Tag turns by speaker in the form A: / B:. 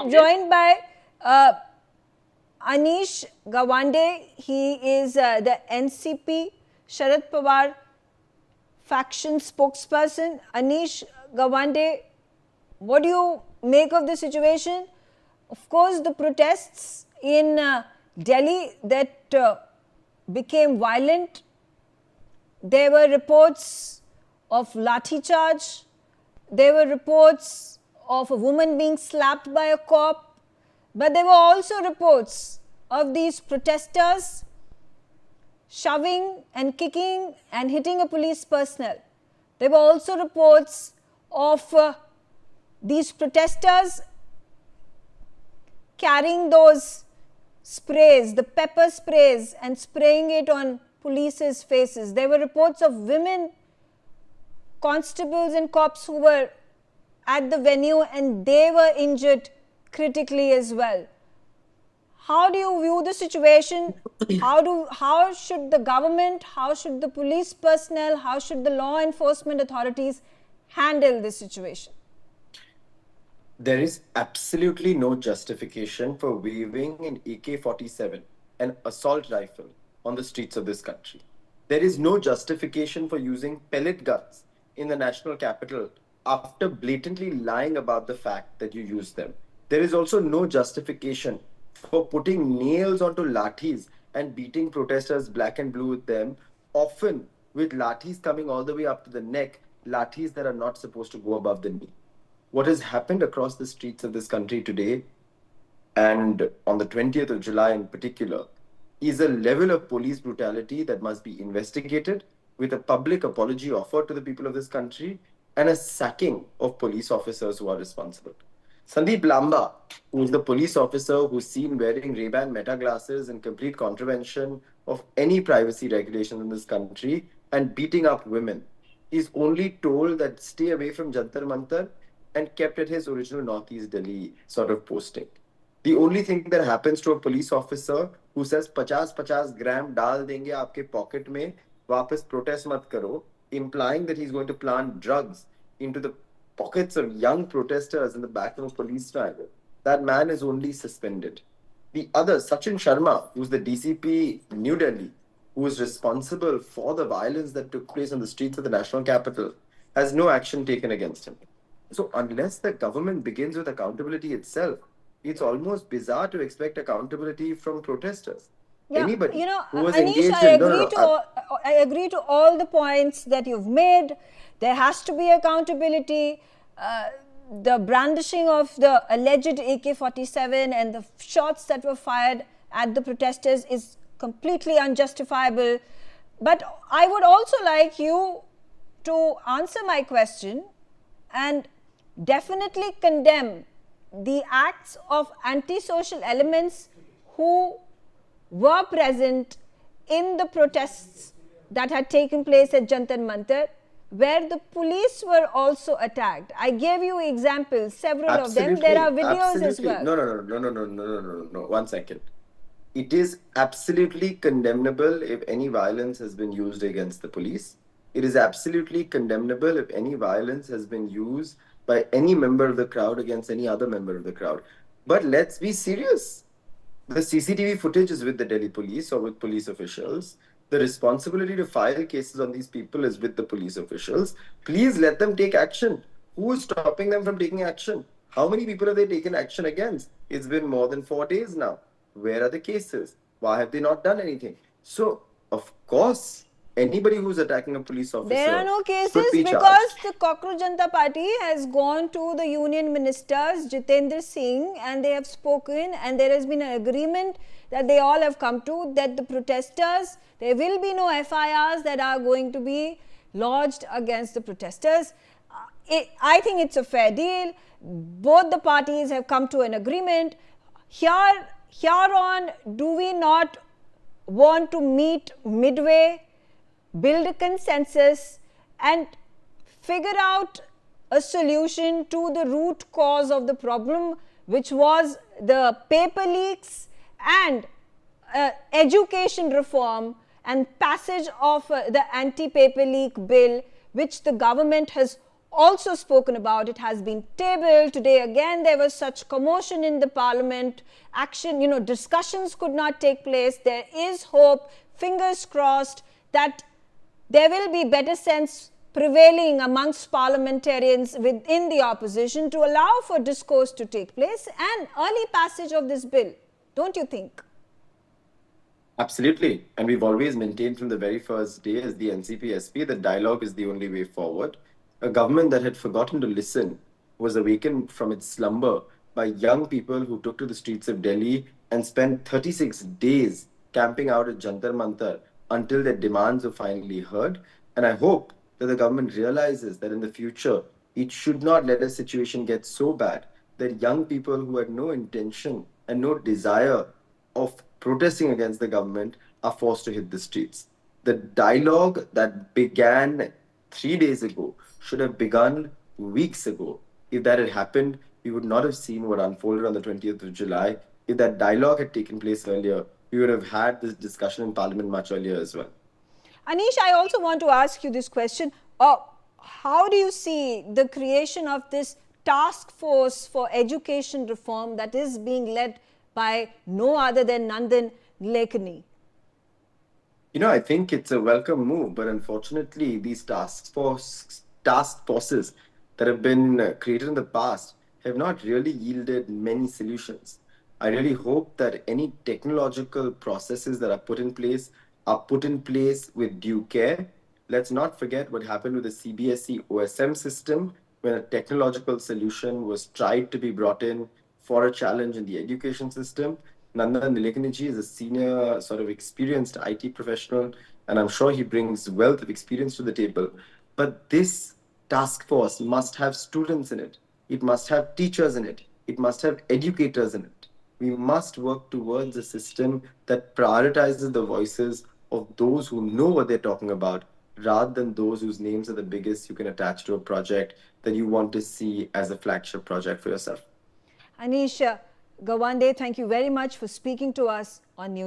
A: joined by Anish Gawande. He is the NCP Sharad Pawar faction spokesperson. Anish Gawande, what do you make of the situation? Of course, the protests in Delhi that became violent. There were reports of lathi charge. There were reports of a woman being slapped by a cop. But there were also reports of these protesters shoving and kicking and hitting a police personnel. There were also reports of these protesters carrying those sprays, the pepper sprays, and spraying it on police's faces. There were reports of women constables and cops who were at the venue and they were injured critically as well. How do you view the situation? How should the government, how should the police personnel, how should the law enforcement authorities handle this situation?
B: There is absolutely no justification for waving an AK-47, an assault rifle, on the streets of this country. There is no justification for using pellet guns in the national capital after blatantly lying about the fact that you use them. There is also no justification for putting nails onto lathis and beating protesters black and blue with them, often with lathis coming all the way up to the neck, lathis that are not supposed to go above the knee. What has happened across the streets of this country today, and on the 20th of July in particular, is a level of police brutality that must be investigated, with a public apology offered to the people of this country and a sacking of police officers who are responsible. Sandeep Lamba, who is the police officer who's seen wearing Ray-Ban Meta glasses in complete contravention of any privacy regulations in this country and beating up women, is only told that stay away from Jantar Mantar and kept at his original Northeast Delhi sort of posting. The only thing that happens to a police officer who says 50-50 gram dal denge aapke pocket mein, वापस protest mat karo, implying that he's going to plant drugs into the pockets of young protesters in the back of a police van, that man is only suspended. The other, Sachin Sharma, who's the DCP New Delhi, who is responsible for the violence that took place on the streets of the national capital, has no action taken against him. So unless the government begins with accountability itself, it's almost bizarre to expect accountability from protesters.
A: Yeah,
B: Anybody who was
A: Anish,
B: engaged
A: I agree to all the points that you've made. There has to be accountability. The brandishing of the alleged AK-47 and the shots that were fired at the protesters is completely unjustifiable. But I would also like you to answer my question and definitely condemn the acts of antisocial elements who were present in the protests that had taken place at Jantar Mantar, where the police were also attacked. I gave you examples, several of them. There are videos as well.
B: No. 1 second. It is absolutely condemnable if any violence has been used against the police. It is absolutely condemnable if any violence has been used by any member of the crowd against any other member of the crowd. But let's be serious. The CCTV footage is with the Delhi police or with police officials. The responsibility to file cases on these people is with the police officials. Please let them take action. Who is stopping them from taking action? How many people have they taken action against? It's been more than 4 days now. Where are the cases? Why have they not done anything? So, of course, anybody who's attacking a police officer,
A: there are no cases because the Cockroach Janata Party has gone to the union ministers, Jitendra Singh, and they have spoken, and there has been an agreement that they all have come to, that the protesters, there will be no FIRs that are going to be lodged against the protesters. I think it's a fair deal. Both the parties have come to an agreement. Here on, do we not want to meet midway, build a consensus and figure out a solution to the root cause of the problem, which was the paper leaks and education reform and passage of the anti-paper leak bill, which the government has also spoken about. It has been tabled. Today again there was such commotion in the parliament. Action, discussions could not take place. There is hope, fingers crossed, that there will be better sense prevailing amongst parliamentarians within the opposition to allow for discourse to take place and early passage of this bill. Don't you think?
B: Absolutely. And we've always maintained from the very first day as the NCP SP that dialogue is the only way forward. A government that had forgotten to listen was awakened from its slumber by young people who took to the streets of Delhi and spent 36 days camping out at Jantar Mantar until their demands were finally heard. And I hope that the government realizes that in the future, it should not let a situation get so bad that young people who had no intention and no desire of protesting against the government are forced to hit the streets. The dialogue that began 3 days ago should have begun weeks ago. If that had happened, we would not have seen what unfolded on the 20th of July. If that dialogue had taken place earlier, we would have had this discussion in Parliament much earlier as well.
A: Anish, I also want to ask you this question. How do you see the creation of this task force for education reform that is being led by no other than Nandan Nilekani?
B: I think it's a welcome move, but unfortunately, these task forces that have been created in the past have not really yielded many solutions. I really hope that any technological processes that are put in place with due care. Let's not forget what happened with the CBSE OSM system when a technological solution was tried to be brought in for a challenge in the education system. Nandan Nilekani is a senior, sort of experienced IT professional, and I'm sure he brings wealth of experience to the table. But this task force must have students in it. It must have teachers in it. It must have educators in it. We must work towards a system that prioritizes the voices of those who know what they're talking about rather than those whose names are the biggest you can attach to a project that you want to see as a flagship project for yourself.
A: Anish Gawande, thank you very much for speaking to us on News.